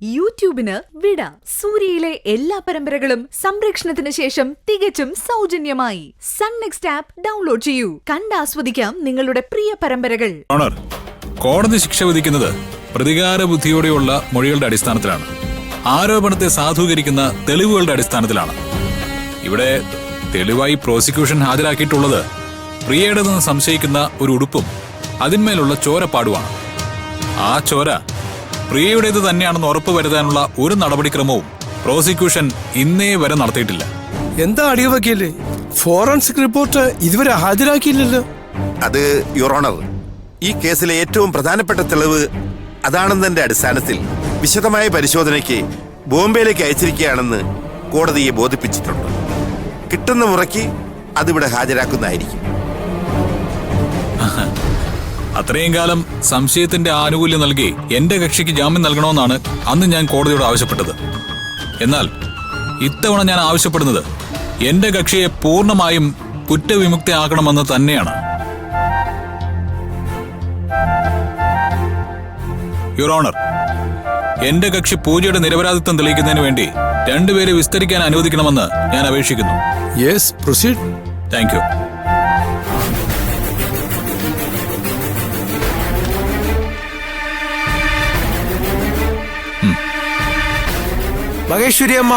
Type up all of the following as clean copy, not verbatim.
യൂട്യൂബിന് വിട. സൂര്യയിലെ എല്ലാ പരമ്പരകളും സംരക്ഷണത്തിന് ശേഷം തികച്ചും സൗജന്യമായി സൺ നെക്സ്റ്റ് ആപ്പ് ഡൗൺലോഡ് ചെയ്യൂ. കണ്ടാസ്വദിക്കാം നിങ്ങളുടെ പ്രിയ പരമ്പരകൾ. കോടതി ശിക്ഷ വിധിക്കുന്നത് പ്രതികാര ബുദ്ധിയോടെയുള്ള മൊഴികളുടെ അടിസ്ഥാനത്തിലാണ്. ആരോപണത്തെ സാധൂകരിക്കുന്ന തെളിവുകളുടെ അടിസ്ഥാനത്തിലാണ്. ഇവിടെ തെളിവായി പ്രോസിക്യൂഷൻ ഹാജരാക്കിയിട്ടുള്ളത് പ്രിയയുടേതെന്ന് സംശയിക്കുന്ന ഒരു ഉടുപ്പും അതിന്മേലുള്ള ചോരപ്പാടുമാണ്. ആ ചോര പ്രിയയുടേത് തന്നെയാണെന്ന് ഉറപ്പുവരുത്താനുള്ള ഒരു നടപടിക്രമവും പ്രോസിക്യൂഷൻ ഇന്നേ വരെ നടത്തിയിട്ടില്ല. എന്താ അടിയവക്കല്ലേ, ഫോറൻസിക് റിപ്പോർട്ട് ഇതുവരെ ഹാജരാക്കിയില്ലല്ലോ. അത് യുവർ ഓണർ, ഈ കേസിലെ ഏറ്റവും പ്രധാനപ്പെട്ട തെളിവ് അതാണെന്നതിന്റെ അടിസ്ഥാനത്തിൽ വിശദമായ പരിശോധനയ്ക്ക് ബോംബെയിലേക്ക് അയച്ചിരിക്കുകയാണെന്ന് കോടതിയെ ബോധിപ്പിച്ചിട്ടുണ്ട്. കിട്ടുന്ന മുറയ്ക്ക് അതിവിടെ ഹാജരാക്കുന്നതായിരിക്കും. അത്രയും കാലം സംശയത്തിന്റെ ആനുകൂല്യം നൽകി എന്റെ കക്ഷിക്ക് ജാമ്യം നൽകണമെന്നാണ് അന്ന് ഞാൻ കോടതിയോട് ആവശ്യപ്പെട്ടത്. എന്നാൽ ഇത്തവണ ഞാൻ ആവശ്യപ്പെടുന്നത് എന്റെ കക്ഷിയെ പൂർണ്ണമായും കുറ്റവിമുക്തയാക്കണമെന്ന് തന്നെയാണ്. യുവർ ഓണർ, എന്റെ കക്ഷി പൂജയുടെ നിരപരാധിത്വം തെളിയിക്കുന്നതിന് വേണ്ടി രണ്ടുപേരെ വിസ്തരിക്കാൻ അനുവദിക്കണമെന്ന് ഞാൻ അപേക്ഷിക്കുന്നു. Yes, proceed. Thank you. Maheshwari അമ്മ,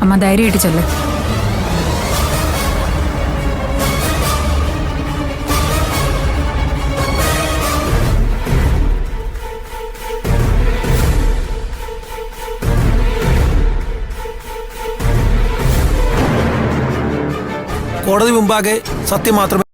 അമ്മ ധൈര്യമായിട്ട് ചെല്ല്. കോടതി മുമ്പാകെ സത്യം മാത്രമേ